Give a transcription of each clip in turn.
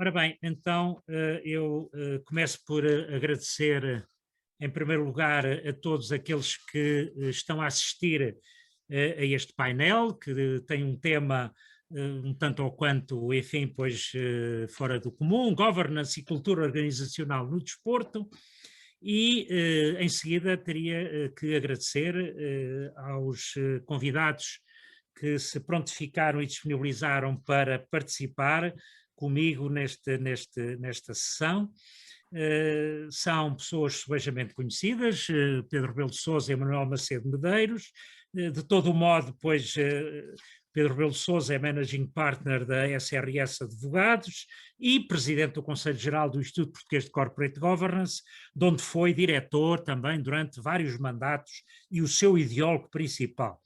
Ora bem, então eu começo por agradecer, em primeiro lugar, a todos aqueles que estão a assistir a este painel, que tem um tema um tanto ou quanto, enfim, pois fora do comum, governance e cultura organizacional no desporto. E, em seguida, teria que agradecer aos convidados que se prontificaram e disponibilizaram para participar comigo nesta sessão. São pessoas subejamente conhecidas, Pedro Rebelo de Sousa e Manuel Macedo Medeiros. De todo o modo, pois, Pedro Rebelo de Sousa é Managing Partner da SRS Advogados e Presidente do Conselho Geral do Instituto Português de Corporate Governance, de onde foi diretor também durante vários mandatos e o seu ideólogo principal.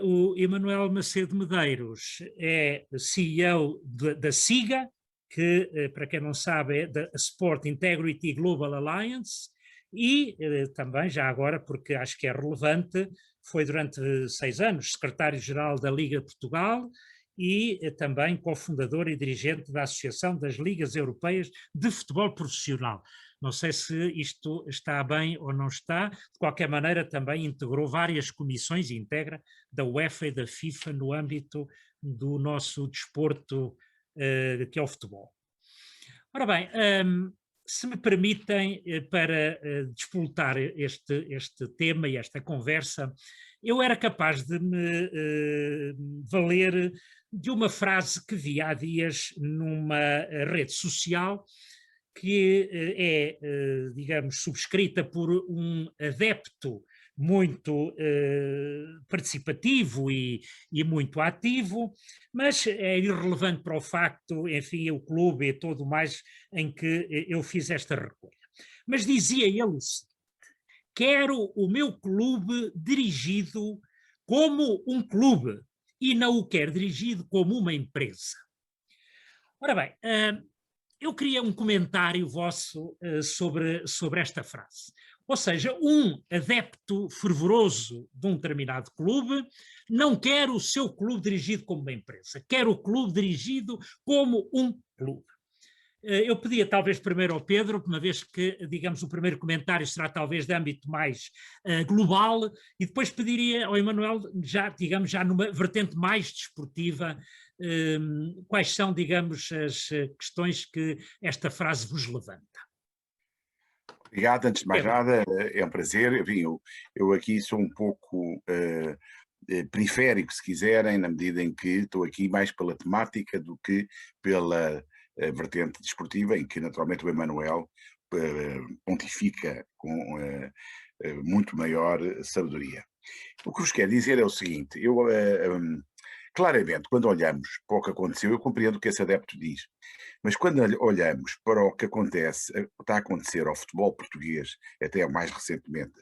O Emanuel Macedo Medeiros é CEO da SIGA, que, para quem não sabe, é da Sport Integrity Global Alliance, e também, já agora, porque acho que é relevante, foi durante 6 anos secretário-geral da Liga de Portugal e também cofundador e dirigente da Associação das Ligas Europeias de Futebol Profissional. Não sei se isto está bem ou não está, de qualquer maneira também integrou várias comissões e integra da UEFA e da FIFA no âmbito do nosso desporto, que é o futebol. Ora bem, se me permitem, para despoltar este tema e esta conversa, eu era capaz de me valer de uma frase que vi há dias numa rede social, que é, digamos, subscrita por um adepto muito participativo e muito ativo, mas é irrelevante para o facto, enfim, o clube e tudo mais em que eu fiz esta recolha. Mas dizia ele o seguinte: quero o meu clube dirigido como um clube e não o quero dirigido como uma empresa. Ora bem, eu queria um comentário vosso sobre esta frase. Ou seja, um adepto fervoroso de um determinado clube não quer o seu clube dirigido como uma empresa, quer o clube dirigido como um clube. Eu pedia talvez primeiro ao Pedro, uma vez que, digamos, o primeiro comentário será talvez de âmbito mais global, e depois pediria ao Emanuel, já, digamos, já numa vertente mais desportiva, quais são, digamos, as questões que esta frase vos levanta. Obrigado, antes de mais Pedro. nada, é um prazer. Enfim, eu aqui sou um pouco periférico, se quiserem, na medida em que estou aqui mais pela temática do que pela vertente desportiva, em que naturalmente o Emanuel pontifica com muito maior sabedoria. O que vos quero dizer é o seguinte: claramente, quando olhamos para o que aconteceu, eu compreendo o que esse adepto diz, mas quando olhamos para o que está a acontecer ao futebol português, até mais recentemente,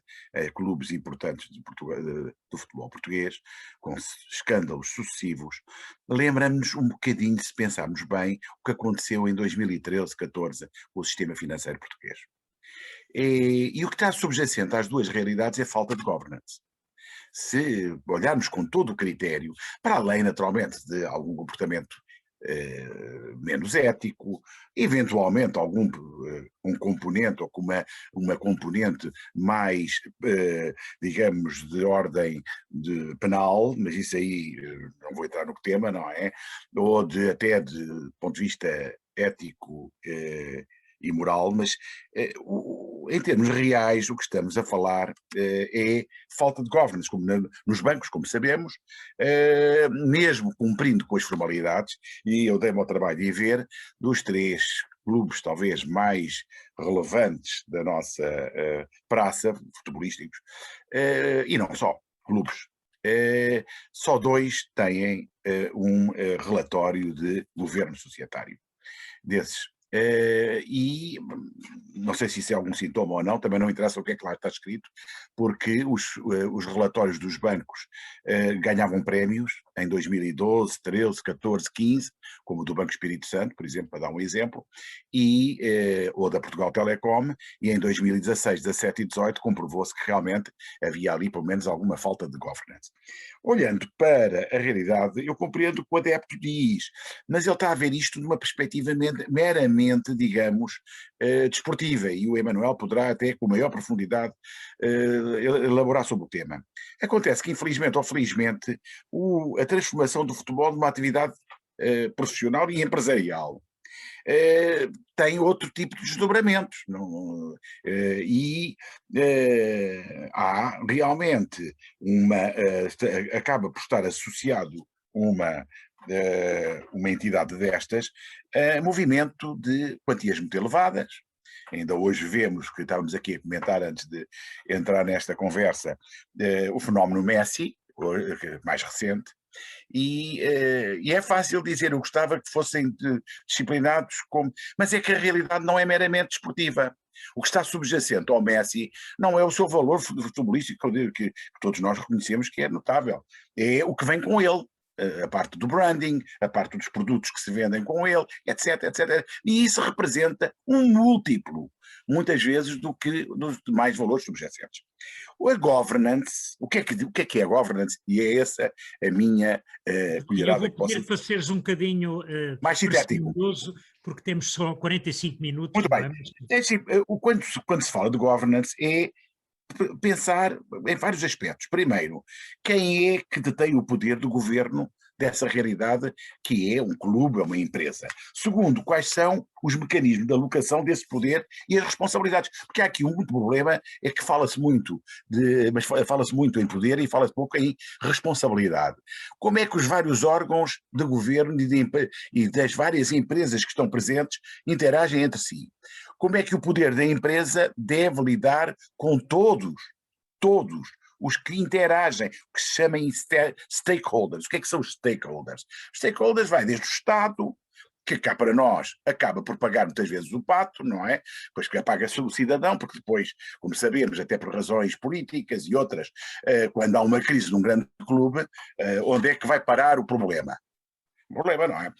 clubes importantes do futebol português, com escândalos sucessivos, lembra-nos um bocadinho, se pensarmos bem, o que aconteceu em 2013, 14, com o sistema financeiro português. E o que está subjacente às duas realidades é a falta de governance. Se olharmos com todo o critério, para além naturalmente de algum comportamento menos ético, eventualmente um componente ou com uma componente mais, digamos, de ordem penal, mas isso aí não vou entrar no tema, não é? Ou até de ponto de vista ético e moral, mas em termos reais o que estamos a falar é falta de governance, como nos bancos, como sabemos, mesmo cumprindo com as formalidades, e eu dei-me ao trabalho de ver, dos 3 clubes talvez mais relevantes da nossa praça, futebolísticos, e não só, clubes, só 2 têm um relatório de governo societário. Desses, e não sei se isso é algum sintoma ou não, também não interessa o que é que lá está escrito, porque os relatórios dos bancos ganhavam prémios em 2012, 13, 14, 15, como o do Banco Espírito Santo, por exemplo, para dar um exemplo, ou da Portugal Telecom, e em 2016, 17 e 18 comprovou-se que realmente havia ali pelo menos alguma falta de governance. Olhando para a realidade, eu compreendo o que o adepto diz, mas ele está a ver isto de uma perspectiva meramente, digamos, desportiva, e o Emanuel poderá até com maior profundidade elaborar sobre o tema. Acontece que, infelizmente ou felizmente, a transformação do futebol numa atividade profissional e empresarial tem outro tipo de desdobramentos. Não, há realmente acaba por estar associado uma entidade destas a movimento de quantias muito elevadas. Ainda hoje vemos, que estávamos aqui a comentar antes de entrar nesta conversa, o fenómeno Messi, mais recente. E é fácil dizer, eu gostava que fossem disciplinados, mas é que a realidade não é meramente desportiva. O que está subjacente ao Messi não é o seu valor futebolístico, que todos nós reconhecemos que é notável, é o que vem com ele. A parte do branding, a parte dos produtos que se vendem com ele, etc, etc. E isso representa um múltiplo, muitas vezes, dos demais valores subjacentes. A governance, o que é a governance? E é essa a minha colherada que posso... Eu vou pedir para seres um bocadinho mais sintético, porque temos só 45 minutos. muito bem. É assim, quando se fala de governance é pensar em vários aspectos. Primeiro, quem é que detém o poder do governo dessa realidade, que é um clube, é uma empresa? Segundo, quais são os mecanismos de alocação desse poder e as responsabilidades? Porque há aqui um problema, é que fala-se muito em poder e fala-se pouco em responsabilidade. Como é que os vários órgãos de governo e das várias empresas que estão presentes interagem entre si? Como é que o poder da empresa deve lidar com todos os que interagem, que se chamam stakeholders? O que é que são os stakeholders? Stakeholders vai desde o Estado, que cá para nós acaba por pagar muitas vezes o pato, não é? Pois que paga-se o cidadão, porque depois, como sabemos, até por razões políticas e outras, quando há uma crise num grande clube, onde é que vai parar o problema? Problema, não é?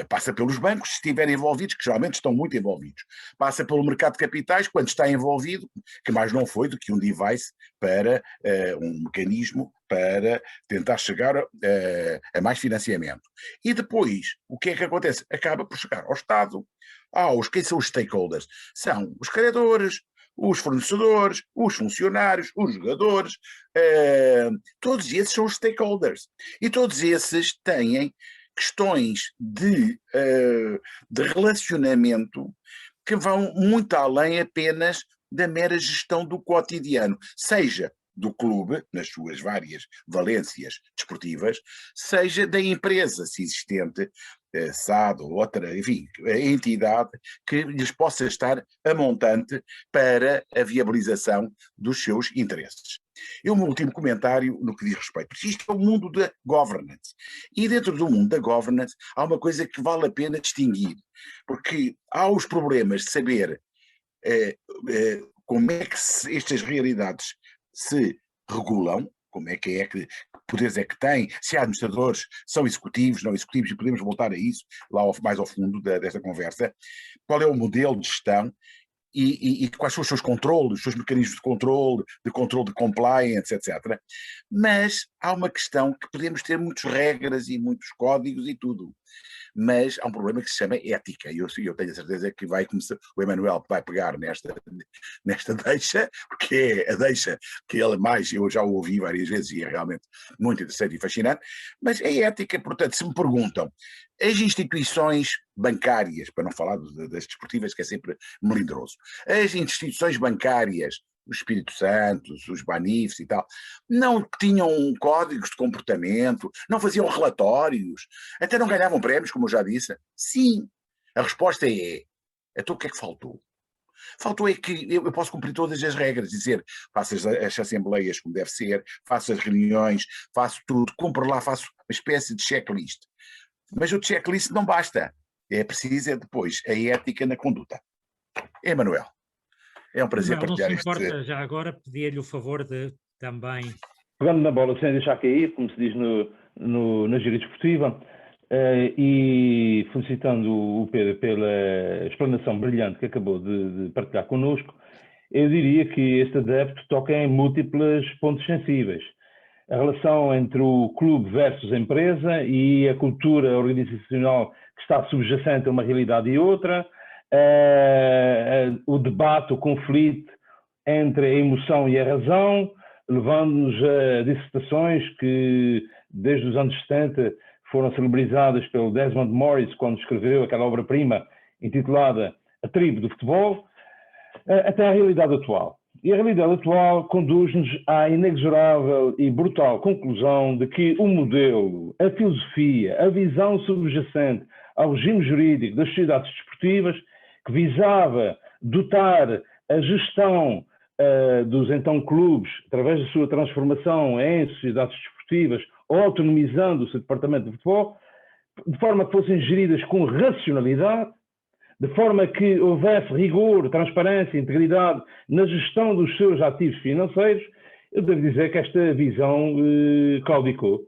Passa pelos bancos, se estiverem envolvidos, que geralmente estão muito envolvidos. Passa pelo mercado de capitais, quando está envolvido, que mais não foi do que um device para um mecanismo para tentar chegar a mais financiamento. E depois, o que é que acontece? Acaba por chegar ao Estado. Quem são os stakeholders? São os credores, os fornecedores, os funcionários, os jogadores, todos esses são os stakeholders. E todos esses têm questões de relacionamento que vão muito além apenas da mera gestão do cotidiano, seja do clube, nas suas várias valências desportivas, seja da empresa, se existente, SAD ou outra, enfim, a entidade que lhes possa estar a montante para a viabilização dos seus interesses. E um último comentário no que diz respeito, porque isto é o mundo da governance. E dentro do mundo da governance há uma coisa que vale a pena distinguir, porque há os problemas de saber como é que estas realidades se regulam, como é que poderes é que têm, se há administradores, são executivos, não executivos, e podemos voltar a isso lá mais ao fundo desta conversa, qual é o modelo de gestão e quais são os seus controles, os seus mecanismos de controle de compliance, etc. Mas há uma questão que podemos ter muitas regras e muitos códigos e tudo, mas há um problema que se chama ética, e eu tenho a certeza que vai começar, o Emanuel vai pegar nesta deixa, porque é a deixa que ele mais, eu já o ouvi várias vezes e é realmente muito interessante e fascinante, mas é ética. Portanto, se me perguntam, as instituições bancárias, para não falar das desportivas, que é sempre melindroso, as instituições bancárias, os Espírito Santos, os Banifs e tal, não tinham códigos de comportamento, não faziam relatórios, até não ganhavam prémios, como eu já disse? Sim. A resposta é, então o que é que faltou? Faltou é que eu posso cumprir todas as regras, dizer, faço as assembleias como deve ser, faço as reuniões, faço tudo, cumpro lá, faço uma espécie de checklist. Mas o checklist não basta. É preciso depois a ética na conduta. Emanuel. É um prazer partilhar isto. Não se importa, já agora pedir-lhe o favor de também... Pegando na bola sem deixar cair, como se diz na gíria desportiva, e felicitando o Pedro pela explanação brilhante que acabou de partilhar connosco, eu diria que este adepto toca em múltiplos pontos sensíveis. a relação entre o clube versus a empresa e a cultura organizacional que está subjacente a uma realidade e outra, o debate, o conflito entre a emoção e a razão, levando-nos a dissertações que, desde os anos 70, foram celebrizadas pelo Desmond Morris, quando escreveu aquela obra-prima intitulada A Tribo do Futebol, até à realidade atual. E a realidade atual conduz-nos à inexorável e brutal conclusão de que o modelo, a filosofia, a visão subjacente ao regime jurídico das sociedades desportivas, que visava dotar a gestão dos então clubes, através da sua transformação em sociedades desportivas, ou autonomizando o seu departamento de futebol, de forma que fossem geridas com racionalidade, de forma que houvesse rigor, transparência, integridade na gestão dos seus ativos financeiros, eu devo dizer que esta visão claudicou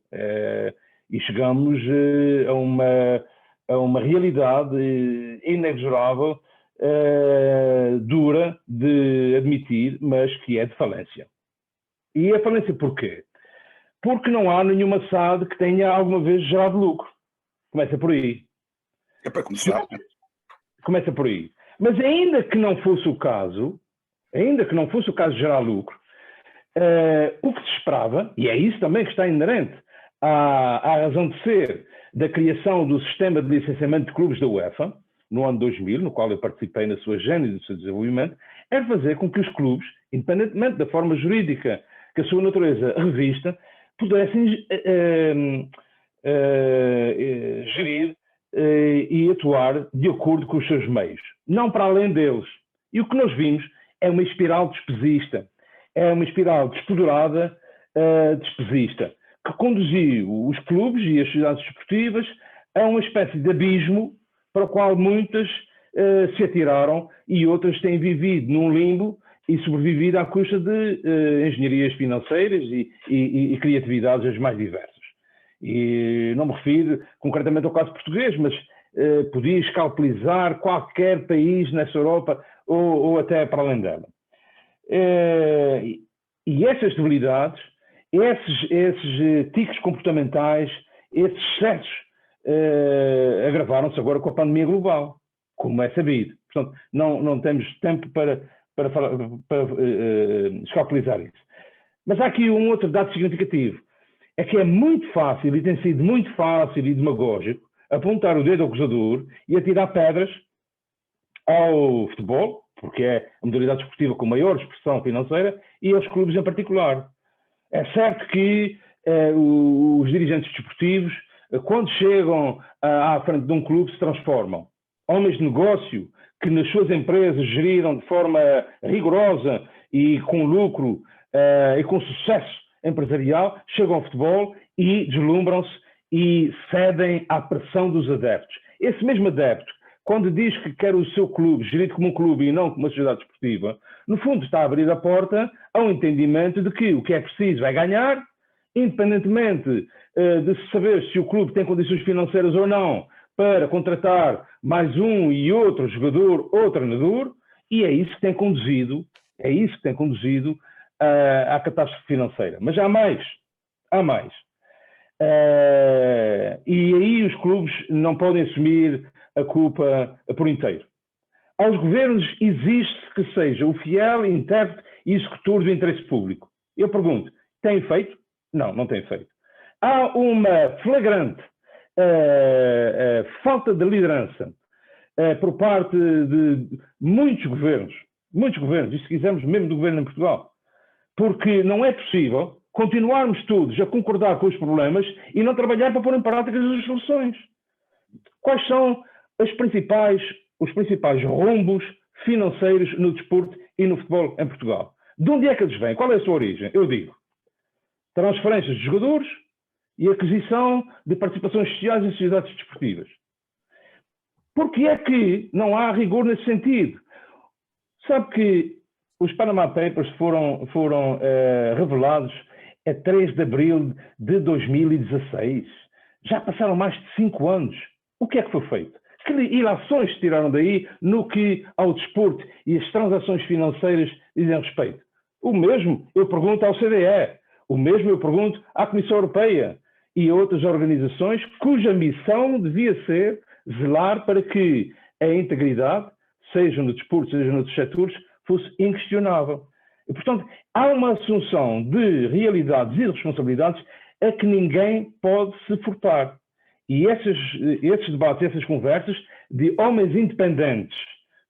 e chegamos a uma realidade inexorável, dura de admitir, mas que é de falência. E a falência porquê? Porque não há nenhuma SAD que tenha alguma vez gerado lucro. Começa por aí. É para começar. Começa por aí. Mas ainda que não fosse o caso de gerar lucro, o que se esperava, e é isso também que está inerente à razão de ser da criação do sistema de licenciamento de clubes da UEFA, no ano 2000, no qual eu participei na sua gênese e do seu desenvolvimento, é fazer com que os clubes, independentemente da forma jurídica que a sua natureza revista, pudessem gerir e atuar de acordo com os seus meios, não para além deles. E o que nós vimos é uma espiral despesista, é uma espiral despoderada despesista, que conduziu os clubes e as sociedades desportivas a uma espécie de abismo para o qual muitas se atiraram e outras têm vivido num limbo e sobrevivido à custa de engenharias financeiras e criatividades as mais diversas. E não me refiro concretamente ao caso português, mas podia escalpelizar qualquer país nessa Europa ou até para além dela. E essas debilidades, esses tiques comportamentais, esses excessos, agravaram-se agora com a pandemia global, como é sabido. Portanto, não temos tempo para escalpelizar isso. Mas há aqui um outro dado significativo. É que é muito fácil, e tem sido muito fácil e demagógico, apontar o dedo ao acusador e atirar pedras ao futebol, porque é a modalidade desportiva com maior expressão financeira, e aos clubes em particular. É certo que os dirigentes desportivos, quando chegam à frente de um clube, se transformam. Homens de negócio que nas suas empresas geriram de forma rigorosa e com lucro e com sucesso empresarial, chegam ao futebol e deslumbram-se e cedem à pressão dos adeptos. Esse mesmo adepto, quando diz que quer o seu clube gerido como um clube e não como uma sociedade desportiva, no fundo está a abrir a porta ao entendimento de que o que é preciso é ganhar, independentemente de se saber se o clube tem condições financeiras ou não para contratar mais um e outro jogador ou treinador, e é isso que tem conduzido à catástrofe financeira. Mas há mais. E aí os clubes não podem assumir a culpa por inteiro. Aos governos exige que seja o fiel intérprete e executor do interesse público. Eu pergunto, tem feito? Não tem feito. Há uma flagrante falta de liderança por parte de muitos governos, e se quisermos mesmo do governo em Portugal, porque não é possível continuarmos todos a concordar com os problemas e não trabalhar para pôr em prática as soluções. Quais são os principais rombos financeiros no desporto e no futebol em Portugal? De onde é que eles vêm? Qual é a sua origem? Eu digo, transferências de jogadores e aquisição de participações sociais em sociedades desportivas. Porque é que não há rigor nesse sentido? Sabe que os Panama Papers foram revelados a 3 de abril de 2016. Já passaram mais de 5 anos. O que é que foi feito? Que ilações se tiraram daí no que ao desporto e as transações financeiras dizem respeito? O mesmo eu pergunto ao CDE. O mesmo eu pergunto à Comissão Europeia e a outras organizações cuja missão devia ser zelar para que a integridade, seja no desporto, seja noutros setores, fosse inquestionável. E, portanto, há uma assunção de realidades e responsabilidades a que ninguém pode se furtar. E esses debates, essas conversas de homens independentes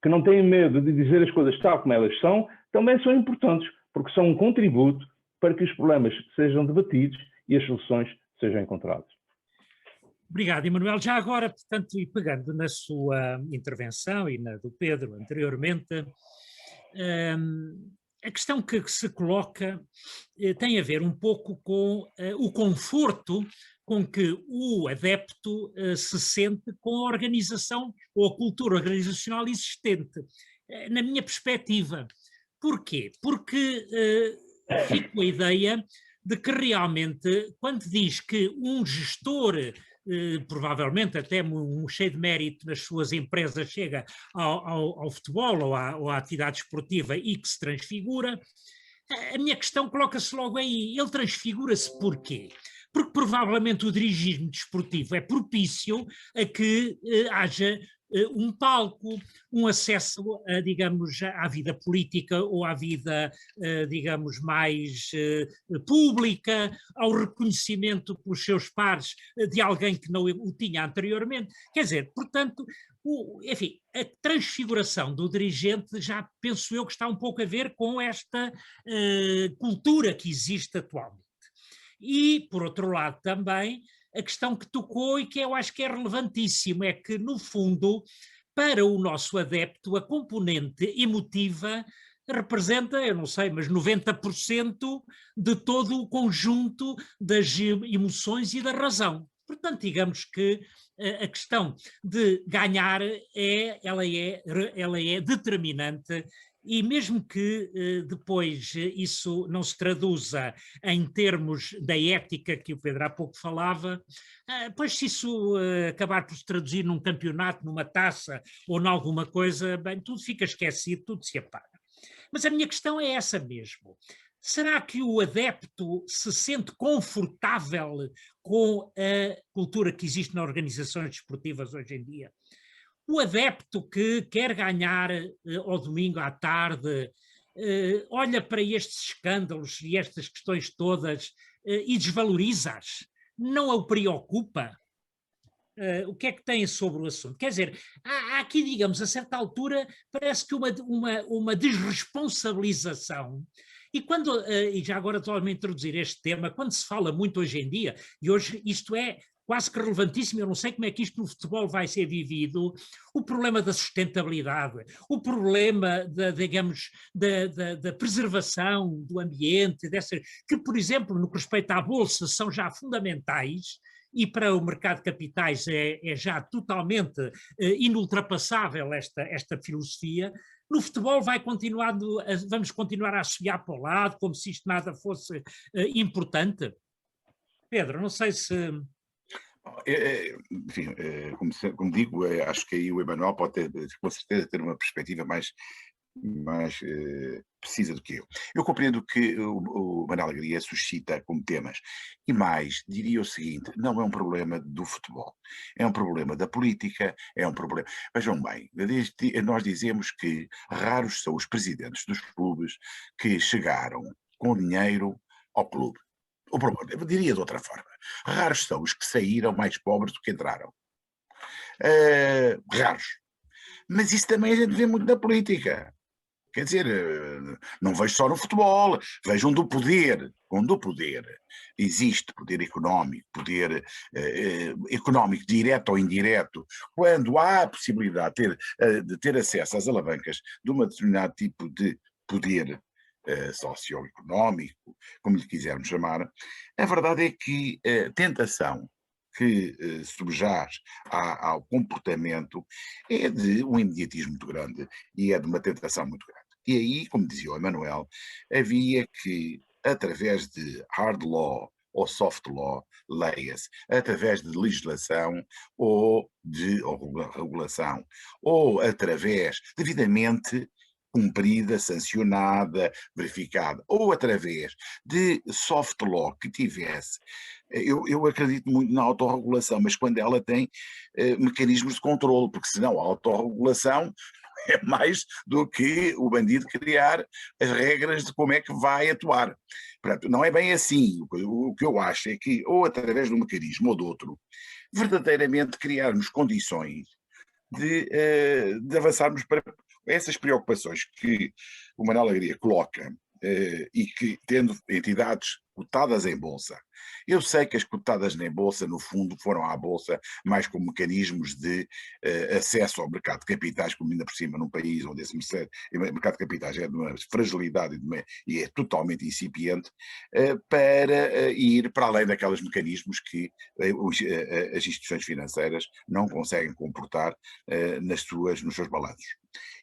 que não têm medo de dizer as coisas tal como elas são, também são importantes, porque são um contributo para que os problemas sejam debatidos e as soluções sejam encontradas. Obrigado, Emanuel. Já agora, portanto, e pegando na sua intervenção e na do Pedro anteriormente, a questão que se coloca tem a ver um pouco com o conforto com que o adepto se sente com a organização ou a cultura organizacional existente. Na minha perspectiva. Porquê? Porque fico com a ideia de que realmente, quando diz que um gestor, provavelmente até um cheio de mérito nas suas empresas, chega ao futebol ou à atividade esportiva e que se transfigura, a minha questão coloca-se logo aí. Ele transfigura-se porquê? Porque provavelmente o dirigismo desportivo é propício a que haja um palco, um acesso, digamos, à vida política ou à vida, digamos, mais pública, ao reconhecimento pelos seus pares de alguém que não o tinha anteriormente. Quer dizer, portanto, enfim, a transfiguração do dirigente já penso eu que está um pouco a ver com esta cultura que existe atualmente. E, por outro lado, também a questão que tocou e que eu acho que é relevantíssimo, é que, no fundo, para o nosso adepto, a componente emotiva representa, eu não sei, mas 90% de todo o conjunto das emoções e da razão. Portanto, digamos que a questão de ganhar ela é determinante. E mesmo que depois isso não se traduza em termos da ética que o Pedro há pouco falava, pois se isso acabar por se traduzir num campeonato, numa taça ou em alguma coisa, bem, tudo fica esquecido, tudo se apaga. Mas a minha questão é essa mesmo. Será que o adepto se sente confortável com a cultura que existe nas organizações desportivas hoje em dia? O adepto que quer ganhar ao domingo à tarde, olha para estes escândalos e estas questões todas e desvaloriza-as, não o preocupa? O que é que tem sobre o assunto? Quer dizer, há aqui, digamos, a certa altura, parece que uma desresponsabilização. E quando, e já agora estou a introduzir este tema, quando se fala muito hoje em dia, e hoje isto é quase que relevantíssimo, eu não sei como é que isto no futebol vai ser vivido, o problema da sustentabilidade, o problema digamos, da preservação do ambiente, que, por exemplo, no que respeita à Bolsa, são já fundamentais, e para o mercado de capitais é já totalmente inultrapassável esta filosofia. No futebol vamos continuar a assobiar para o lado, como se isto nada fosse importante. Pedro, não sei se... Enfim, como digo, acho que aí o Emanuel pode ter, com certeza, ter uma perspectiva mais precisa do que eu. Eu compreendo que o Manuel Alegria suscita como temas, e mais, diria o seguinte, não é um problema do futebol, é um problema da política, é um problema... Vejam bem, nós dizemos que raros são os presidentes dos clubes que chegaram com dinheiro ao clube. Eu diria de outra forma, raros são os que saíram mais pobres do que entraram. Raros. Mas isso também a gente vê muito na política. Quer dizer, não vejo só no futebol, vejam do poder. Quando o poder existe, poder económico direto ou indireto, quando há a possibilidade de ter acesso às alavancas de um determinado tipo de poder socioeconómico, como lhe quisermos chamar, a verdade é que a tentação que subjaz ao comportamento é de um imediatismo muito grande e é de uma tentação muito grande. E aí, como dizia o Emanuel, havia que, através de hard law ou soft law, leia-se, através de legislação ou regulação, ou através, devidamente cumprida, sancionada, verificada, ou através de soft law que tivesse. Eu acredito muito na autorregulação, mas quando ela tem mecanismos de controle, porque senão a autorregulação é mais do que o bandido criar as regras de como é que vai atuar. Portanto, não é bem assim. O que eu acho é que, ou através de um mecanismo ou de outro, verdadeiramente criarmos condições de avançarmos para essas preocupações que o Manuel Alegria coloca, e que, tendo entidades cotadas em bolsa, eu sei que as cotadas em bolsa, no fundo, foram à bolsa mais como mecanismos de acesso ao mercado de capitais, como ainda por cima num país onde esse mercado de capitais é de uma fragilidade e é totalmente incipiente, para ir para além daqueles mecanismos que as instituições financeiras não conseguem comportar nos seus balanços.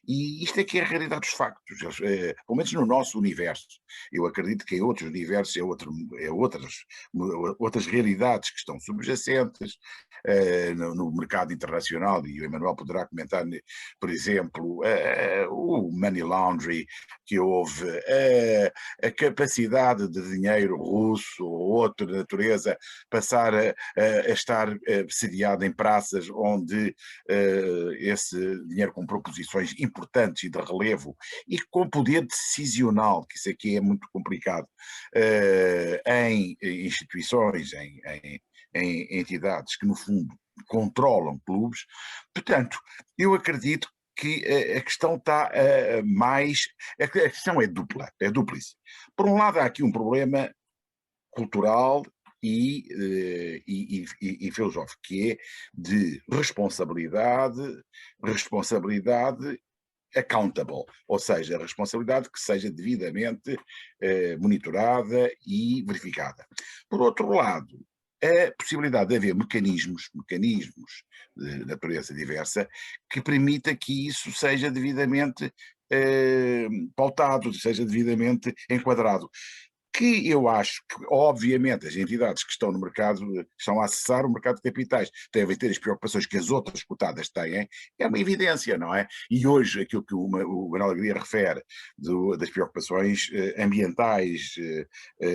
E isto é que é a realidade dos factos, pelo menos no nosso universo. Eu acredito que em outros universos outras realidades que estão subjacentes no mercado internacional, e o Emanuel poderá comentar, por exemplo, o money laundering que houve, a capacidade de dinheiro russo ou outra natureza passar a estar sediado em praças onde esse dinheiro comprou posições importantes e de relevo e com poder decisional, que isso aqui é muito complicado, em instituições, em entidades que no fundo controlam clubes. Portanto, eu acredito que a questão está a questão é dupla, é duplice. Por um lado há aqui um problema cultural e filosófico, que é de responsabilidade accountable, ou seja, a responsabilidade que seja devidamente monitorada e verificada. Por outro lado, a possibilidade de haver mecanismos de natureza diversa que permita que isso seja devidamente pautado, seja devidamente enquadrado. Que eu acho que, obviamente, as entidades que estão no mercado, que estão a acessar o mercado de capitais, devem ter as preocupações que as outras cotadas têm, é uma evidência, não é? E hoje, aquilo que o Manuel Alegria refere das preocupações ambientais,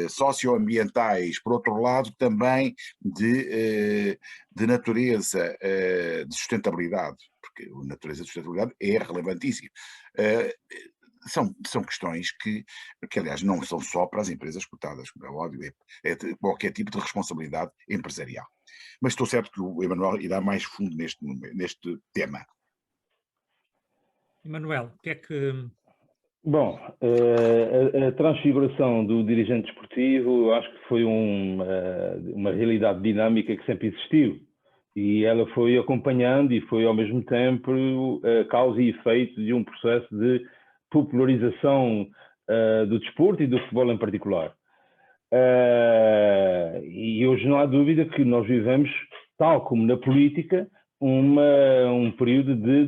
socioambientais, por outro lado, também de natureza de sustentabilidade, porque a natureza de sustentabilidade é relevantíssima. São questões que, aliás, não são só para as empresas cotadas, como é óbvio, é qualquer tipo de responsabilidade empresarial. Mas estou certo que o Emanuel irá mais fundo neste tema. Emanuel, o que é que... Bom, a transfiguração do dirigente desportivo, eu acho que foi uma realidade dinâmica que sempre existiu. E ela foi acompanhando e foi, ao mesmo tempo, causa e efeito de um processo de popularização do desporto e do futebol em particular. E hoje não há dúvida que nós vivemos, tal como na política, um período de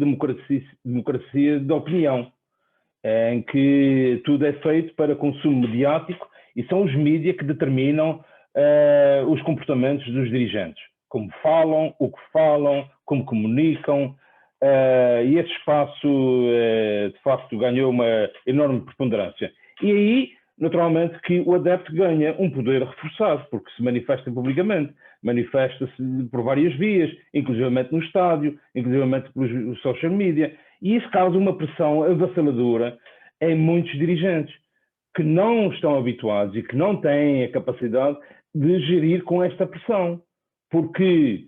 democracia de opinião, em que tudo é feito para consumo mediático e são os mídias que determinam os comportamentos dos dirigentes. Como falam, o que falam, como comunicam, e esse espaço, de facto, ganhou uma enorme preponderância. E aí, naturalmente, que o adepto ganha um poder reforçado, porque se manifesta publicamente, manifesta-se por várias vias, inclusivamente no estádio, inclusivamente pelos social media, e isso causa uma pressão avassaladora em muitos dirigentes que não estão habituados e que não têm a capacidade de gerir com esta pressão, porque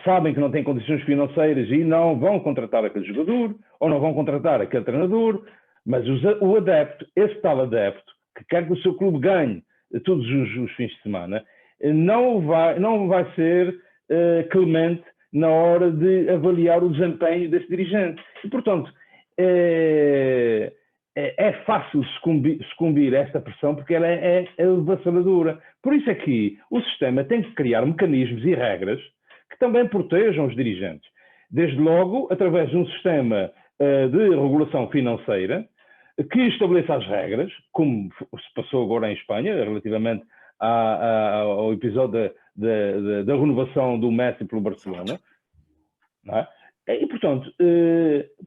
sabem que não têm condições financeiras e não vão contratar aquele jogador ou não vão contratar aquele treinador, mas o adepto, esse tal adepto, que quer que o seu clube ganhe todos os fins de semana, não vai ser clemente na hora de avaliar o desempenho desse dirigente. E, portanto, é fácil sucumbir a esta pressão porque ela é avassaladora. Por isso é que o sistema tem que criar mecanismos e regras que também protejam os dirigentes. Desde logo, através de um sistema de regulação financeira que estabeleça as regras, como se passou agora em Espanha, relativamente ao episódio da renovação do Messi pelo Barcelona. Não é? E, portanto,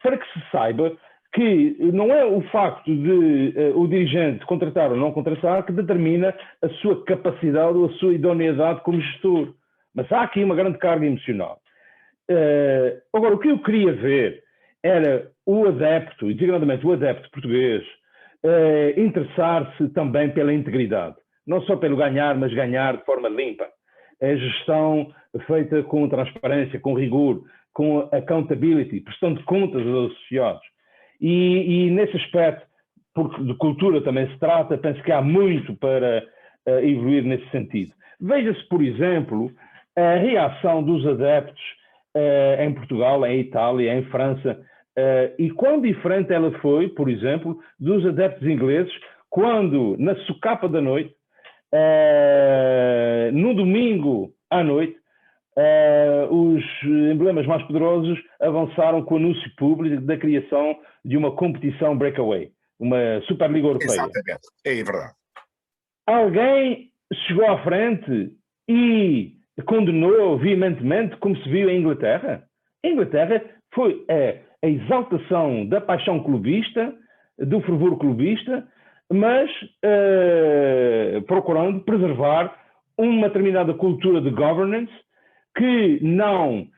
para que se saiba que não é o facto de o dirigente contratar ou não contratar que determina a sua capacidade ou a sua idoneidade como gestor. Mas há aqui uma grande carga emocional. Agora, o que eu queria ver era o adepto, e designadamente o adepto português, interessar-se também pela integridade. Não só pelo ganhar, mas ganhar de forma limpa. A gestão feita com transparência, com rigor, com accountability, prestação de contas aos associados. E nesse aspecto, porque de cultura também se trata, penso que há muito para evoluir nesse sentido. Veja-se, por exemplo, a reação dos adeptos em Portugal, em Itália, em França, e quão diferente ela foi, por exemplo, dos adeptos ingleses, quando, na socapa da noite, no domingo à noite, os emblemas mais poderosos avançaram com o anúncio público da criação de uma competição breakaway, uma Superliga Europeia. Exatamente, é verdade. Alguém chegou à frente e condenou veementemente, como se viu em Inglaterra? Em Inglaterra foi a exaltação da paixão clubista, do fervor clubista, mas procurando preservar uma determinada cultura de governance que não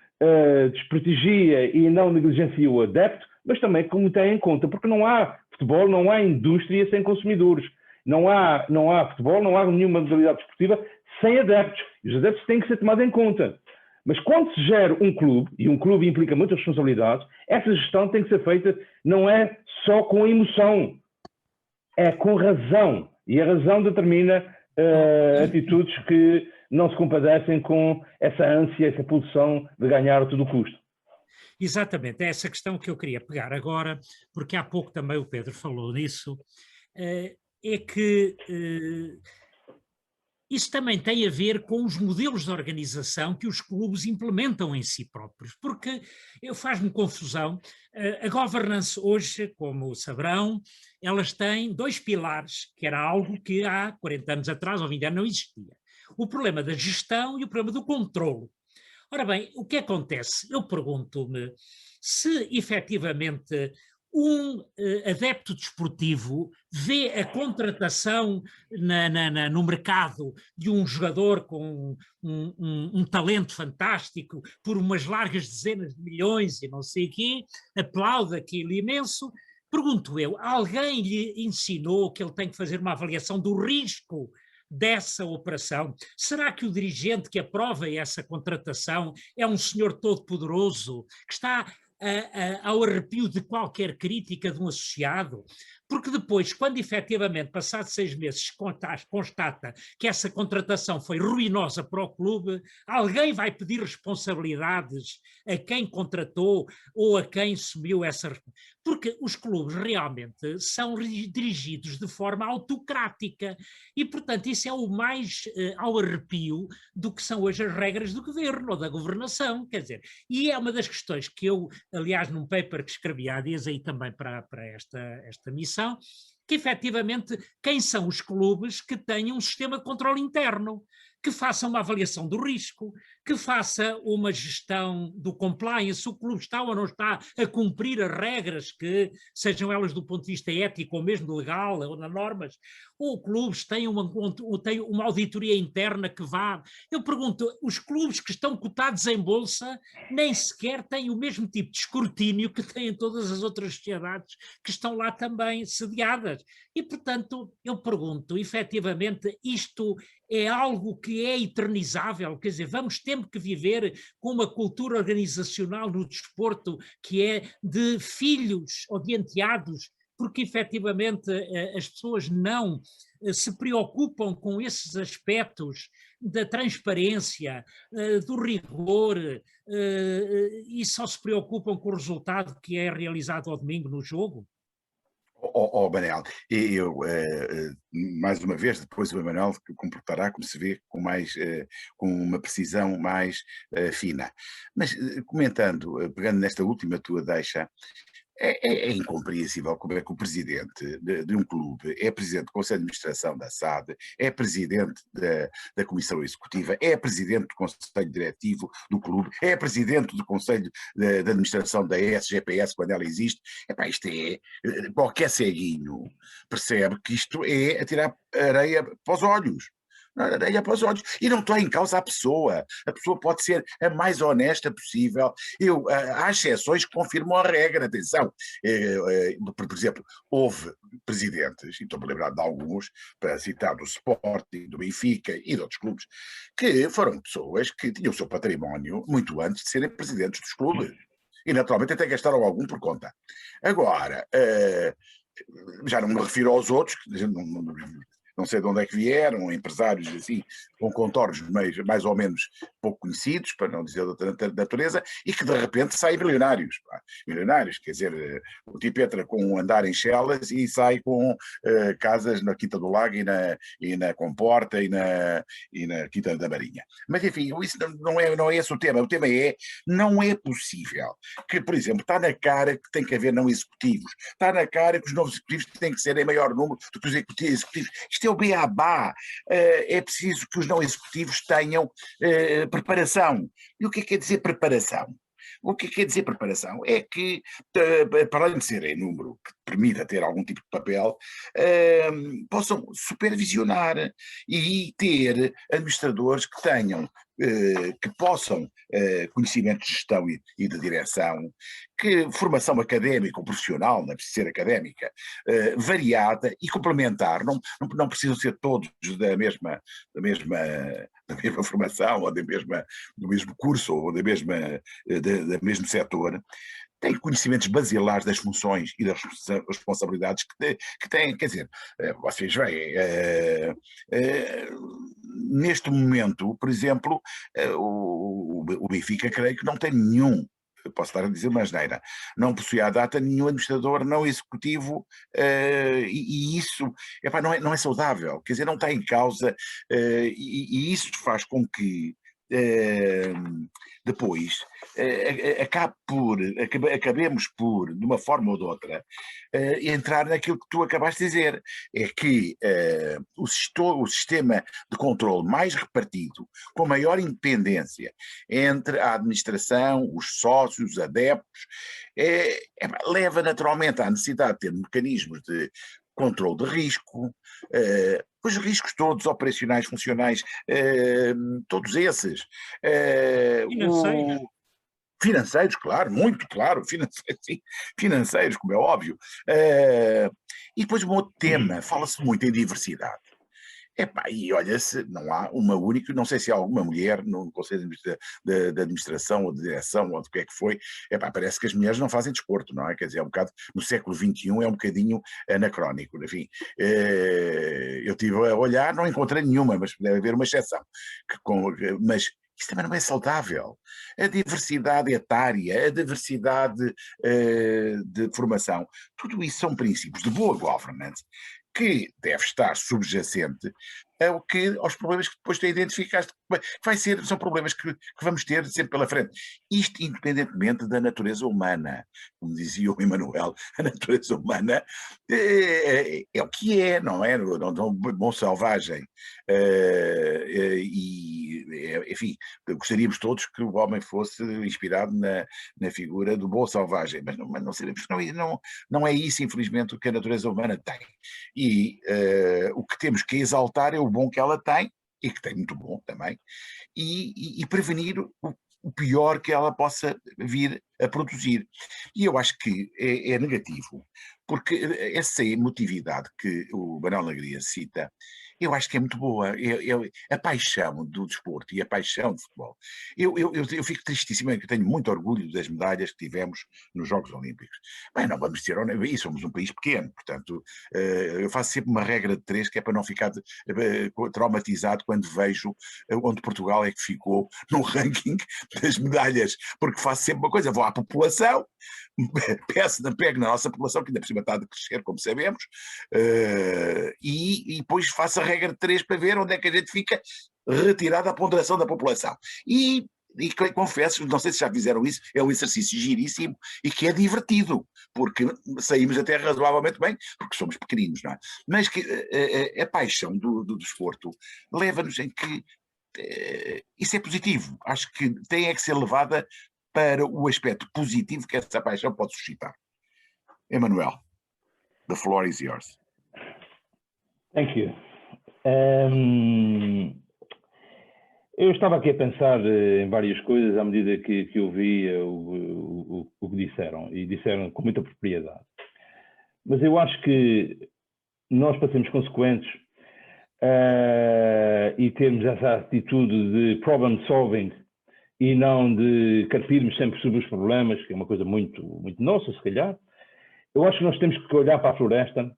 desprestigia e não negligencia o adepto, mas também como tem em conta, porque não há futebol, não há indústria sem consumidores, não há futebol, não há nenhuma modalidade desportiva sem adeptos. E os adeptos têm que ser tomados em conta. Mas quando se gera um clube, e um clube implica muitas responsabilidades, essa gestão tem que ser feita não é só com emoção, é com razão. E a razão determina atitudes que não se compadecem com essa ânsia, essa pulsão de ganhar a todo custo. Exatamente, é essa questão que eu queria pegar agora, porque há pouco também o Pedro falou nisso, é que isso também tem a ver com os modelos de organização que os clubes implementam em si próprios, porque faz-me confusão, a governance hoje, como saberão, elas têm dois pilares, que era algo que há 40 anos atrás ou 20 anos não existia. O problema da gestão e o problema do controlo. Ora bem, o que acontece? Eu pergunto-me se efetivamente um adepto desportivo vê a contratação no mercado de um jogador com um talento fantástico por umas largas dezenas de milhões e não sei o quê, aplaude aquilo imenso. Pergunto eu, alguém lhe ensinou que ele tem que fazer uma avaliação do risco dessa operação? Será que o dirigente que aprova essa contratação é um senhor todo-poderoso que está ao arrepio de qualquer crítica de um associado? Porque depois, quando efetivamente, passados 6 meses, constata que essa contratação foi ruinosa para o clube, alguém vai pedir responsabilidades a quem contratou ou a quem assumiu essa responsabilidade. Porque os clubes realmente são dirigidos de forma autocrática e, portanto, isso é o mais ao arrepio do que são hoje as regras do governo ou da governação, quer dizer, e é uma das questões que eu, aliás, num paper que escrevi há dias aí também para esta missão, que efetivamente quem são os clubes que tenham um sistema de controle interno, que façam uma avaliação do risco, que faça uma gestão do compliance, o clube está ou não está a cumprir as regras, que sejam elas do ponto de vista ético ou mesmo legal ou nas normas, ou clubes têm uma auditoria interna que vá. Eu pergunto, os clubes que estão cotados em bolsa nem sequer têm o mesmo tipo de escrutínio que têm todas as outras sociedades que estão lá também sediadas. E, portanto, eu pergunto, efetivamente, isto é algo que é eternizável? Quer dizer, vamos ter que viver com uma cultura organizacional no desporto que é de filhos ou de enteados, porque efetivamente as pessoas não se preocupam com esses aspectos da transparência, do rigor, e só se preocupam com o resultado que é realizado ao domingo no jogo? Manel, e eu, mais uma vez, depois o Emanuel comportará, como se vê, com uma precisão mais fina. Mas comentando, pegando nesta última tua deixa, É incompreensível como é que o presidente de um clube é presidente do Conselho de Administração da SAD, é presidente da Comissão Executiva, é presidente do Conselho Diretivo do clube, é presidente do Conselho de Administração da SGPS quando ela existe. Epá, isto é, qualquer ceguinho percebe que isto é atirar areia para os olhos. Areia para os olhos. E não está em causa a pessoa. A pessoa pode ser a mais honesta possível. Há exceções que confirmam a regra, atenção. Por exemplo, houve presidentes, e estou-me a lembrar de alguns, para citar do Sporting, do Benfica e de outros clubes, que foram pessoas que tinham o seu património muito antes de serem presidentes dos clubes. E naturalmente até gastaram algum por conta. Agora, já não me refiro aos outros, que não sei de onde é que vieram, empresários assim, com contornos mais ou menos pouco conhecidos, para não dizer de outra natureza, e que de repente saem milionários. Milionários, quer dizer, o tipo entra com um andar em Chelas e sai com casas na Quinta do Lago e na Comporta e na Quinta da Marinha. Mas enfim, isso não é esse o tema. O tema é, não é possível que, por exemplo, está na cara que tem que haver não executivos, está na cara que os novos executivos têm que ser em maior número do que os executivos. Isto é o beabá. É preciso que os não executivos tenham preparação. E o que quer dizer preparação? O que quer dizer preparação? É que, para além de ser em número que permita ter algum tipo de papel, possam supervisionar e ter administradores que tenham, que possam, conhecimento de gestão e de direção, que formação académica ou profissional, não é preciso ser académica, variada e complementar, não precisam ser todos da mesma formação, ou do mesmo curso, ou do mesmo setor. Tem conhecimentos basilares das funções e das responsabilidades que têm, quer dizer, vocês veem, neste momento, por exemplo, o Benfica creio que não tem nenhum, posso estar a dizer uma asneira, não possui à data nenhum administrador não executivo, e isso não é saudável, quer dizer, não está em causa, e isso faz com que depois acabemos por, de uma forma ou de outra, entrar naquilo que tu acabaste de dizer, é que o sistema de controle mais repartido, com maior independência entre a administração, os sócios, os adeptos, leva naturalmente à necessidade de ter mecanismos de controle de risco, os riscos todos, operacionais, funcionais, todos esses. Financeiros, claro, muito claro, financeiros, como é óbvio. E depois um outro tema, fala-se muito em diversidade. E olha-se, não há uma única, não sei se há alguma mulher no Conselho de Administração ou de Direção ou do que é que foi, parece que as mulheres não fazem desporto, não é? Quer dizer, é um bocado, no século XXI é um bocadinho anacrónico, enfim. Eu estive a olhar, não encontrei nenhuma, mas deve haver uma exceção. Mas isso também não é saudável. A diversidade etária, a diversidade de formação, tudo isso são princípios de boa governance que deve estar subjacente aos problemas que depois tu identificaste, são problemas que vamos ter sempre pela frente. Isto independentemente da natureza humana. Como dizia o Emmanuel, a natureza humana é o que é, não é? Não bom selvagem. Enfim, gostaríamos todos que o homem fosse inspirado na figura do bom selvagem, mas não sabemos que não é isso, infelizmente, o que a natureza humana tem. E o que temos que exaltar é o bom que ela tem, e que tem muito bom também, e prevenir o pior que ela possa vir a produzir. E eu acho que é negativo, porque essa emotividade que o Manuel Alegria cita, eu acho que é muito boa. A paixão do desporto e a paixão do futebol. Eu fico tristíssimo, eu tenho muito orgulho das medalhas que tivemos nos Jogos Olímpicos. Bem, não vamos dizer, e somos um país pequeno, portanto, eu faço sempre uma regra de 3, que é para não ficar traumatizado quando vejo onde Portugal é que ficou no ranking das medalhas, porque faço sempre uma coisa, vou à população, pego na nossa população, que ainda por cima está a crescer, como sabemos, e depois faço a regra de 3 para ver onde é que a gente fica retirada a ponderação da população. E e confesso, não sei se já fizeram isso, é um exercício giríssimo e que é divertido, porque saímos até razoavelmente bem, porque somos pequeninos, não é? Mas que a paixão do desporto leva-nos em que isso é positivo. Acho que tem é que ser levada para o aspecto positivo que essa paixão pode suscitar. Emanuel, the floor is yours. Thank you. Eu estava aqui a pensar em várias coisas à medida que ouvia o que disseram, e disseram com muita propriedade. Mas eu acho que nós, para sermos consequentes e termos essa atitude de problem solving e não de carpirmos sempre sobre os problemas, que é uma coisa muito, muito nossa, se calhar, eu acho que nós temos que olhar para a floresta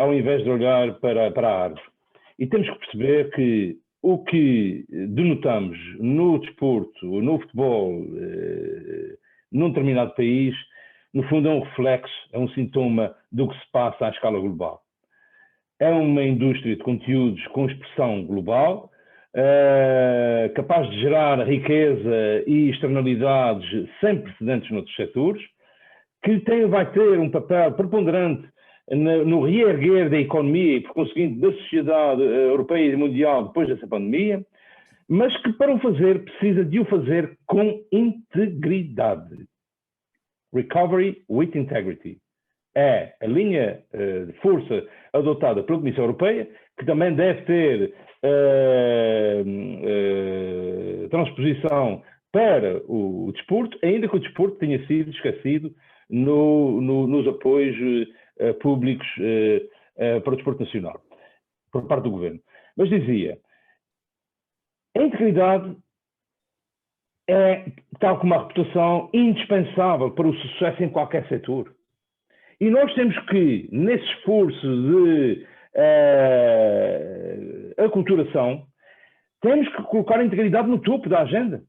ao invés de olhar para a árvore. E temos que perceber que o que denotamos no desporto, no futebol, num determinado país, no fundo é um reflexo, é um sintoma do que se passa à escala global. É uma indústria de conteúdos com expressão global, capaz de gerar riqueza e externalidades sem precedentes noutros setores, que vai ter um papel preponderante no reerguer da economia e, por conseguinte, da sociedade europeia e mundial depois dessa pandemia, mas que para o fazer precisa de o fazer com integridade. Recovery with integrity. É a linha de força adotada pela Comissão Europeia, que também deve ter transposição para o desporto, ainda que o desporto tenha sido esquecido nos apoios públicos para o desporto nacional, por parte do governo. Mas dizia, a integridade é, tal como a reputação, indispensável para o sucesso em qualquer setor. E nós temos que, nesse esforço de aculturação, temos que colocar a integridade no topo da agenda.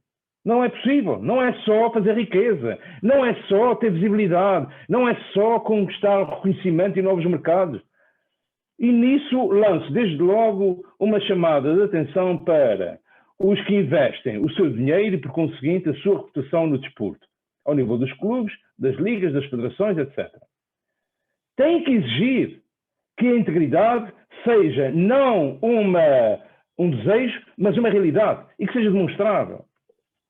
Não é possível, não é só fazer riqueza, não é só ter visibilidade, não é só conquistar reconhecimento e novos mercados. E nisso lanço desde logo uma chamada de atenção para os que investem o seu dinheiro e, por conseguinte, a sua reputação no desporto, ao nível dos clubes, das ligas, das federações, etc. Tem que exigir que a integridade seja não um desejo, mas uma realidade e que seja demonstrável,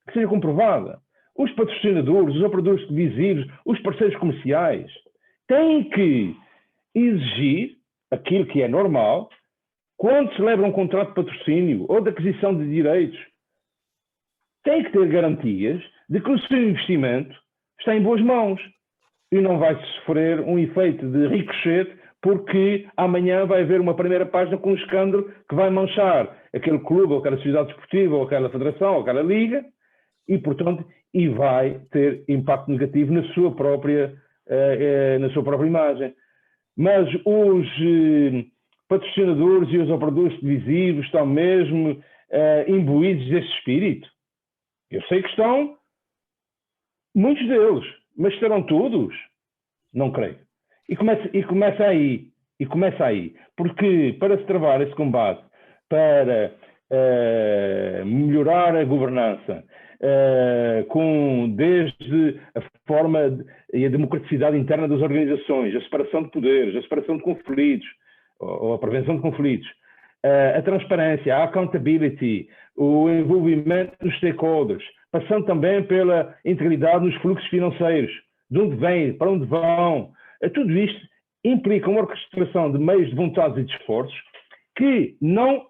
que seja comprovada. Os patrocinadores, os operadores televisivos, os parceiros comerciais têm que exigir aquilo que é normal quando se celebra um contrato de patrocínio ou de aquisição de direitos. Têm que ter garantias de que o seu investimento está em boas mãos e não vai sofrer um efeito de ricochete porque amanhã vai haver uma primeira página com um escândalo que vai manchar aquele clube, ou aquela sociedade desportiva, ou aquela federação, ou aquela liga, e, portanto, vai ter impacto negativo na sua própria imagem. Mas os patrocinadores e os operadores televisivos estão mesmo imbuídos desse espírito. Eu sei que estão muitos deles, mas serão todos? Não creio. E começa aí, porque para se travar esse combate, para melhorar a governança, desde a forma e a democraticidade interna das organizações, a separação de poderes, a separação de conflitos, ou a prevenção de conflitos, a transparência, a accountability, o envolvimento dos stakeholders, passando também pela integridade nos fluxos financeiros, de onde vêm, para onde vão. Tudo isto implica uma orquestração de meios, de vontades e de esforços que não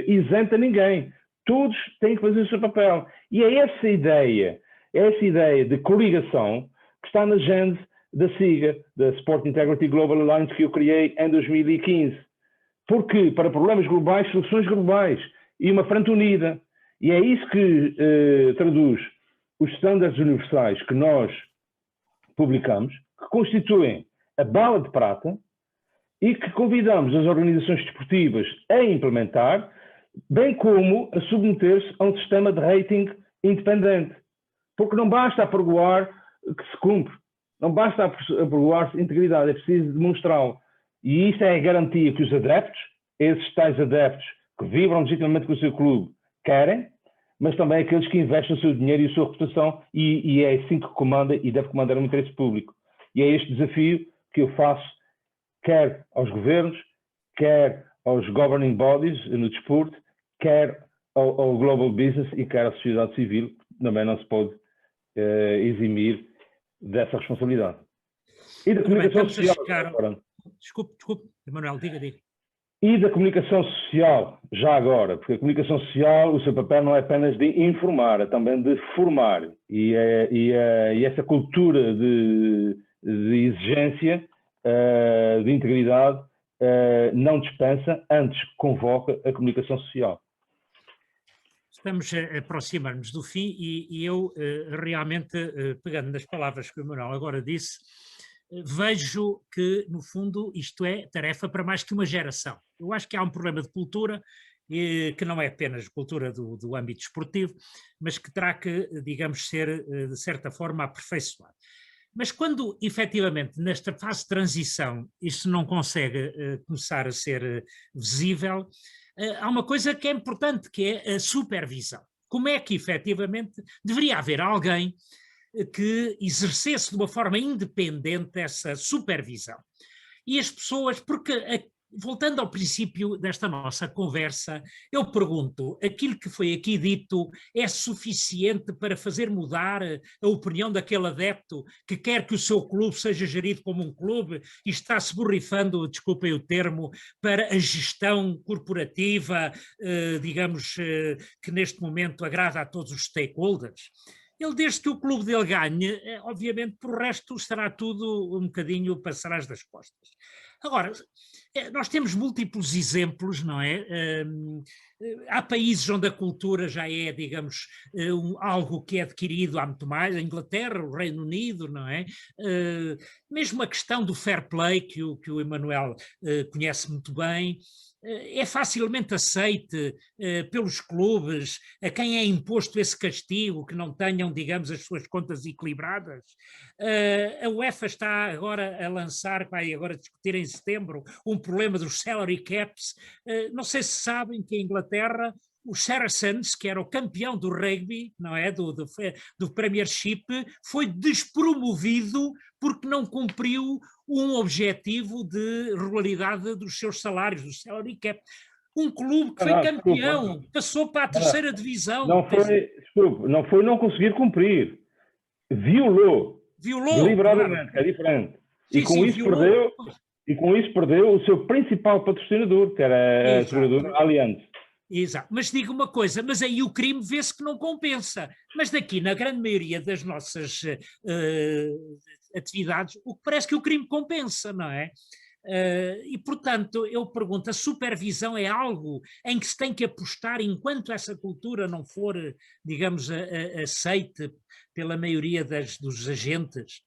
isenta ninguém. Todos têm que fazer o seu papel. E é essa ideia de coligação que está na gênese da SIGA, da Sport Integrity Global Alliance, que eu criei em 2015. Porque, para problemas globais, soluções globais e uma frente unida. E é isso que traduz os estándares universais que nós publicamos, que constituem a bala de prata e que convidamos as organizações desportivas a implementar, bem como a submeter-se a um sistema de rating independente. Porque não basta apregoar que se cumpre, não basta apregoar-se integridade, é preciso demonstrá-lo. E isso é a garantia que os adeptos, esses tais adeptos que vibram legitimamente com o seu clube, querem, mas também aqueles que investem o seu dinheiro e a sua reputação, e é assim que comanda e deve comandar o interesse público. E é este desafio que eu faço, quer aos governos, quer aos governing bodies no desporto, quer ao global business e quer à sociedade civil, que também não se pode eximir dessa responsabilidade. E da comunicação social. Desculpe, Emanuel, diga. E da comunicação social, já agora, porque a comunicação social, o seu papel não é apenas de informar, é também de formar. E essa cultura de exigência, de integridade, não dispensa, antes convoca a comunicação social. Estamos a aproximar-nos do fim e eu realmente, pegando nas palavras que o Manuel agora disse, vejo que, no fundo, isto é tarefa para mais que uma geração. Eu acho que há um problema de cultura, que não é apenas cultura do âmbito esportivo, mas que terá que, digamos, ser, de certa forma, aperfeiçoado. Mas quando, efetivamente, nesta fase de transição, isto não consegue começar a ser visível, há uma coisa que é importante, que é a supervisão. Como é que, efetivamente, deveria haver alguém que exercesse de uma forma independente essa supervisão? E as pessoas, porque, voltando ao princípio desta nossa conversa, eu pergunto, aquilo que foi aqui dito é suficiente para fazer mudar a opinião daquele adepto que quer que o seu clube seja gerido como um clube e está-se borrifando, desculpem o termo, para a gestão corporativa, digamos, que neste momento agrada a todos os stakeholders? Ele, desde que o clube dele ganhe, obviamente, por o resto estará tudo um bocadinho para trás das costas. Agora, nós temos múltiplos exemplos, não é? Há países onde a cultura já é, digamos, algo que é adquirido há muito mais, a Inglaterra, o Reino Unido, não é? Mesmo a questão do fair play, que o Emanuel conhece muito bem, é facilmente aceite pelos clubes a quem é imposto esse castigo, que não tenham, digamos, as suas contas equilibradas. A UEFA está agora a lançar, vai agora discutir em setembro, um problema dos salary caps. Não sei se sabem que em Inglaterra o Saracens, que era o campeão do rugby, não é, do Premiership, foi despromovido porque não cumpriu um objetivo de regularidade dos seus salários, do salary cap. Um clube que foi campeão, passou para a terceira divisão. Não foi não conseguir cumprir. Violou. Deliberadamente, claro. É diferente. Sim, e com isso perdeu o seu principal patrocinador, que era a seguradora Allianz. Exato, mas digo uma coisa, mas aí o crime vê-se que não compensa, mas daqui na grande maioria das nossas atividades, o que parece que o crime compensa, não é? E portanto eu pergunto, a supervisão é algo em que se tem que apostar enquanto essa cultura não for, digamos, aceite pela maioria dos agentes?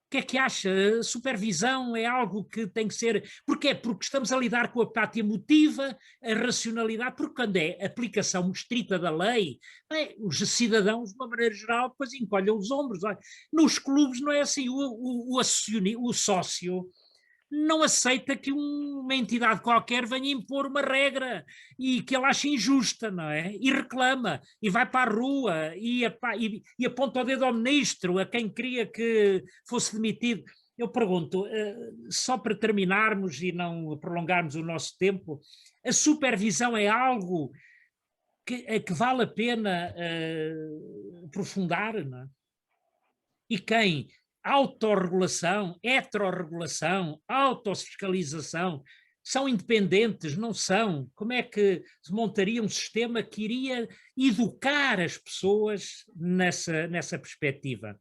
O que é que acha? A supervisão é algo que tem que ser... Porquê? Porque estamos a lidar com a parte emotiva, a racionalidade, porque quando é aplicação estrita da lei, os cidadãos, de uma maneira geral, depois encolhem os ombros. Nos clubes não é assim, o sócio não aceita que uma entidade qualquer venha impor uma regra e que ele acha injusta, não é? E reclama, e vai para a rua, e aponta o dedo ao ministro, a quem queria que fosse demitido. Eu pergunto, só para terminarmos e não prolongarmos o nosso tempo, a supervisão é algo que vale a pena aprofundar, não é? E quem? Autorregulação, heterorregulação, autofiscalização, são independentes, não são? Como é que se montaria um sistema que iria educar as pessoas nessa perspectiva?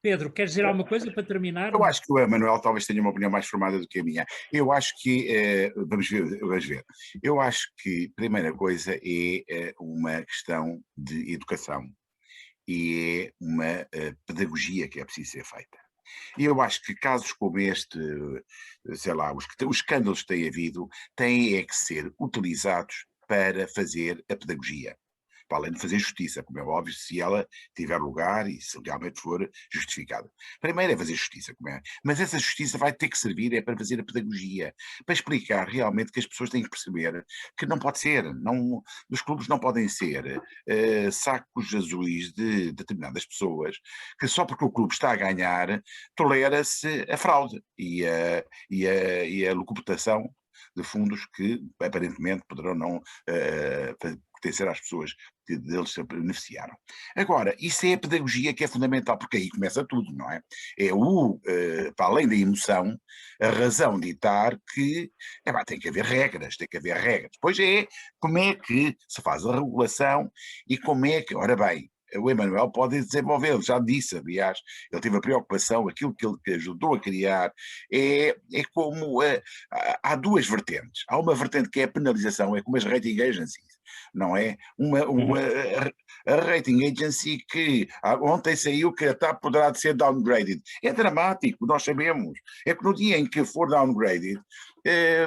Pedro, queres dizer alguma coisa para terminar? Eu acho que o Emanuel talvez tenha uma opinião mais formada do que a minha. Eu acho que, vamos ver, eu acho que a primeira coisa é uma questão de educação. E é uma pedagogia que é preciso ser feita. E eu acho que casos como este, sei lá, os escândalos que têm havido, têm é que ser utilizados para fazer a pedagogia. para além de fazer justiça, como é óbvio, se ela tiver lugar e se realmente for justificada. Primeiro é fazer justiça, como é, mas essa justiça vai ter que servir para fazer a pedagogia, para explicar realmente que as pessoas têm que perceber que não pode ser, não, os clubes não podem ser sacos azuis de determinadas pessoas, que só porque o clube está a ganhar tolera-se a fraude e a locubração de fundos que aparentemente poderão não pertencer às pessoas que deles se beneficiaram. Agora, isso é a pedagogia que é fundamental, porque aí começa tudo, não é? É para além da emoção, a razão de ditar que tem que haver regras, tem que haver regras. Depois é como é que se faz a regulação e como é que, ora bem, o Emanuel pode desenvolver, ele já disse, aliás, ele teve a preocupação, aquilo que ele ajudou a criar, é como há duas vertentes. Há uma vertente que é a penalização, é como as rating agencies, não é? A rating agency que ontem saiu que a TAP poderá ser downgraded. É dramático, nós sabemos. É que no dia em que for downgraded,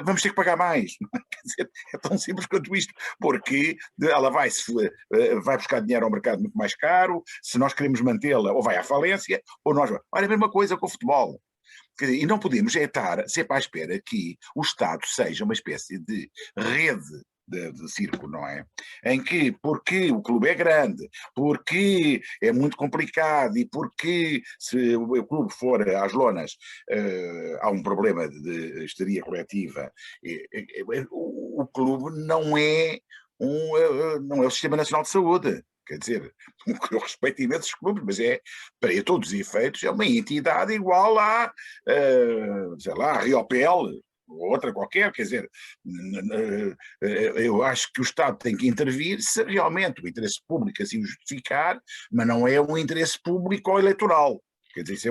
vamos ter que pagar mais. Quer dizer, é tão simples quanto isto, porque ela vai buscar dinheiro ao mercado muito mais caro, se nós queremos mantê-la, ou vai à falência, ou nós... Olha, a mesma coisa com o futebol. Quer dizer, e não podemos estar sempre à espera que o Estado seja uma espécie de rede de circo, não é? Em que, porque o clube é grande, porque é muito complicado e porque se o clube for às lonas há um problema de histeria coletiva, o clube não é o Sistema Nacional de Saúde. Quer dizer, eu respeito imensos clubes, mas para todos os efeitos, é uma entidade igual sei lá, a Riopel, ou outra qualquer, quer dizer, eu acho que o Estado tem que intervir se realmente o interesse público assim o justificar, mas não é um interesse público ou eleitoral. Quer dizer, isso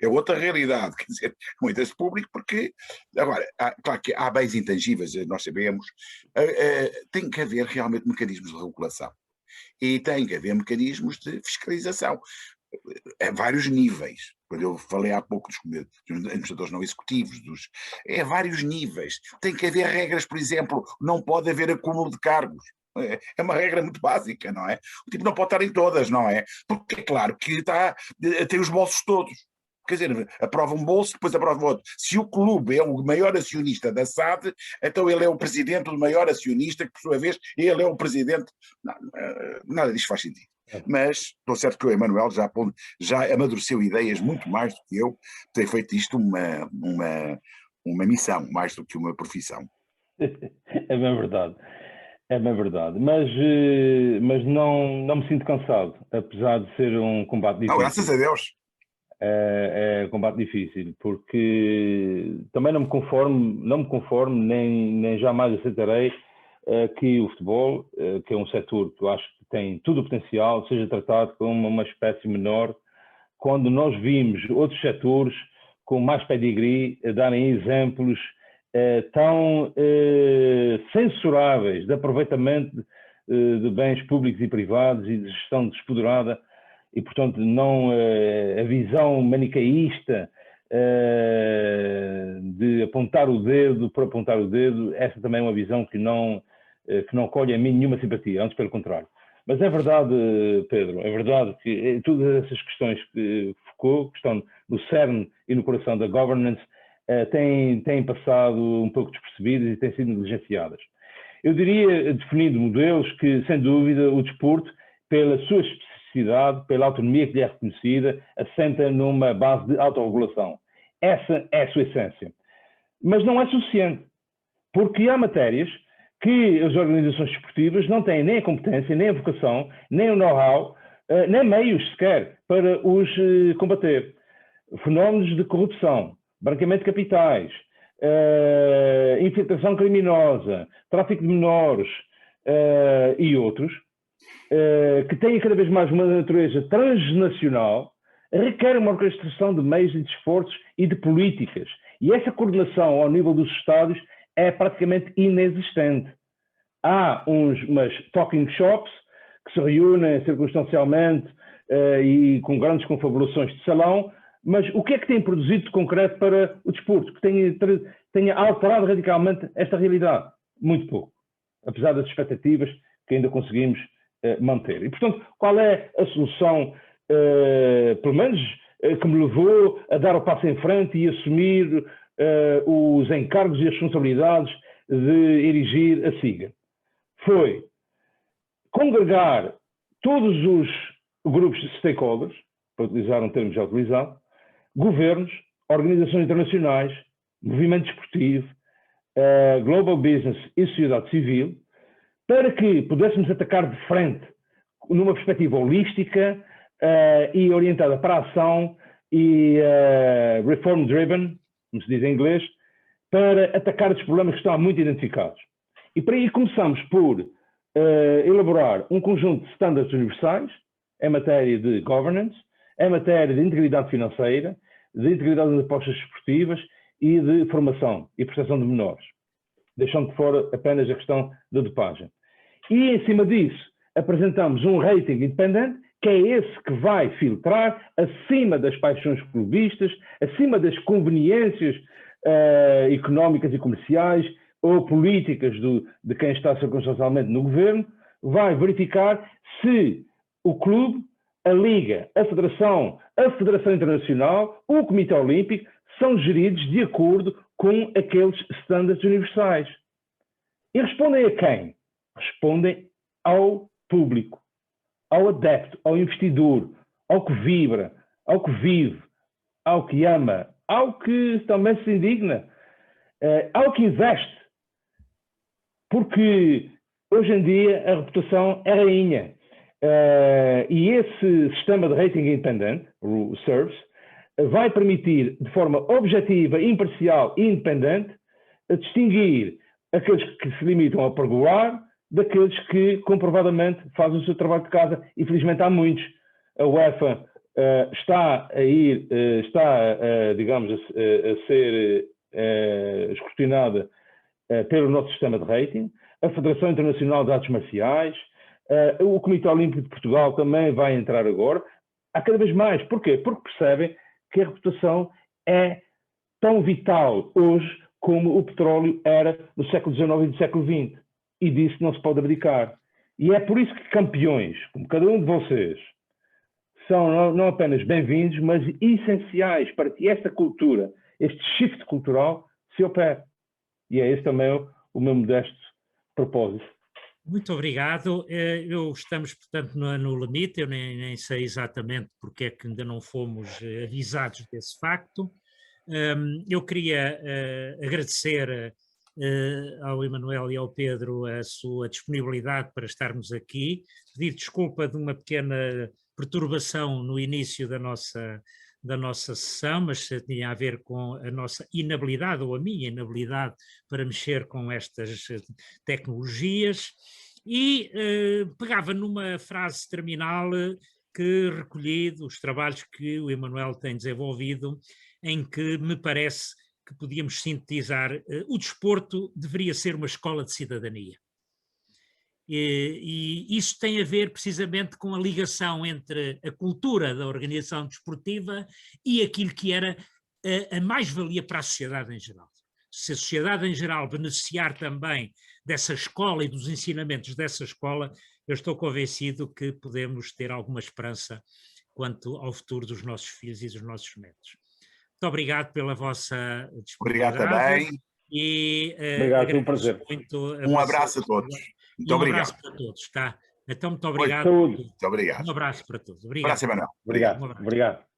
é outra realidade, quer dizer, um interesse público porque, agora, claro que há bens intangíveis, nós sabemos, tem que haver realmente mecanismos de regulação e tem que haver mecanismos de fiscalização a vários níveis. Quando eu falei há pouco dos administradores não executivos, é vários níveis. Tem que haver regras, por exemplo, não pode haver acúmulo de cargos. É uma regra muito básica, não é? O tipo não pode estar em todas, não é? Porque é claro que tem os bolsos todos. Quer dizer, aprova um bolso, depois aprova outro. Se o clube é o maior acionista da SAD, então ele é o presidente do maior acionista, que por sua vez ele é o presidente. Não, nada disto faz sentido. Mas estou certo que o Emanuel já amadureceu ideias muito mais do que eu, tem feito isto uma missão, mais do que uma profissão. É bem verdade. É bem verdade, mas não me sinto cansado, apesar de ser um combate difícil. Não, graças a Deus. É um combate difícil, porque também não me conformo, nem jamais aceitarei que o futebol, que é um setor que eu acho que tem todo o potencial, seja tratado como uma espécie menor, quando nós vimos outros setores com mais pedigree darem exemplos tão censuráveis de aproveitamento de bens públicos e privados e de gestão despoderada e, portanto, não a visão manicaísta de apontar o dedo por apontar o dedo, essa também é uma visão que não colhe a mim nenhuma simpatia, antes pelo contrário. Mas é verdade, Pedro, é verdade que todas essas questões que Foucault, que estão no cerne e no coração da governance, têm passado um pouco despercebidas e têm sido negligenciadas. Eu diria, definindo modelos, que, sem dúvida, o desporto, pela sua especificidade, pela autonomia que lhe é reconhecida, assenta numa base de autorregulação. Essa é a sua essência. Mas não é suficiente, porque há matérias que as organizações desportivas não têm nem a competência, nem a vocação, nem o know-how, nem meios sequer para os combater. Fenómenos de corrupção, branqueamento de capitais, infiltração criminosa, tráfico de menores e outros, que têm cada vez mais uma natureza transnacional, requer uma orquestração de meios e de esforços e de políticas. E essa coordenação ao nível dos Estados é praticamente inexistente. Há umas talking shops que se reúnem circunstancialmente e com grandes confabulações de salão, mas o que é que tem produzido de concreto para o desporto, que tenha alterado radicalmente esta realidade? Muito pouco, apesar das expectativas que ainda conseguimos manter. E, portanto, qual é a solução, pelo menos, que me levou a dar o passo em frente e assumir os encargos e as responsabilidades de erigir a SIGA? Foi congregar todos os grupos de stakeholders, para utilizar um termo já utilizado, governos, organizações internacionais, movimento desportivo, global business e sociedade civil, para que pudéssemos atacar de frente, numa perspectiva holística e orientada para a ação e reform-driven, como se diz em inglês, para atacar estes problemas que estão muito identificados. E para aí começamos por elaborar um conjunto de standards universais em matéria de governance, em matéria de integridade financeira, de integridade das apostas esportivas e de formação e proteção de menores, deixando de fora apenas a questão da dopagem. E, em cima disso, apresentamos um rating independente, que é esse que vai filtrar acima das paixões clubistas, acima das conveniências económicas e comerciais ou políticas de quem está circunstancialmente no governo, vai verificar se o clube, a Liga, a Federação Internacional, o Comitê Olímpico, são geridos de acordo com aqueles standards universais. E respondem a quem? Respondem ao público, ao adepto, ao investidor, ao que vibra, ao que vive, ao que ama, ao que também se indigna, ao que investe. Porque hoje em dia a reputação é rainha. E esse sistema de rating independente, o SERVS, vai permitir, de forma objetiva, imparcial e independente, distinguir aqueles que se limitam a pergolar daqueles que comprovadamente fazem o seu trabalho de casa. E felizmente há muitos. A UEFA está digamos, a ser escrutinada pelo nosso sistema de rating, a Federação Internacional de Artes Marciais, o Comitê Olímpico de Portugal também vai entrar agora. Há cada vez mais. Porquê? Porque percebem que a reputação é tão vital hoje como o petróleo era no século XIX e no século XX. E disso não se pode abdicar. E é por isso que campeões, como cada um de vocês, são não apenas bem-vindos, mas essenciais para que esta cultura, este shift cultural, se opere. E é esse também o meu modesto propósito. Muito obrigado. Estamos, portanto, no limite. Eu nem sei exatamente porque é que ainda não fomos avisados desse facto. Eu queria agradecer ao Emanuel e ao Pedro a sua disponibilidade para estarmos aqui, pedir desculpa de uma pequena perturbação no início da nossa sessão, mas tinha a ver com a nossa inabilidade, ou a minha inabilidade, para mexer com estas tecnologias, e pegava numa frase terminal que recolhi dos trabalhos que o Emanuel tem desenvolvido, em que me parece que podíamos sintetizar: o desporto deveria ser uma escola de cidadania. E isso tem a ver precisamente com a ligação entre a cultura da organização desportiva e aquilo que era a mais-valia para a sociedade em geral. Se a sociedade em geral beneficiar também dessa escola e dos ensinamentos dessa escola, eu estou convencido que podemos ter alguma esperança quanto ao futuro dos nossos filhos e dos nossos netos. Muito obrigado pela vossa disponibilidade. Obrigado também. E obrigado, foi um prazer. Um abraço a todos. Muito obrigado. Um abraço para todos, tá? Então, muito obrigado. Muito obrigado. Um abraço para todos. Obrigado. Para a semana. Obrigado. Obrigado.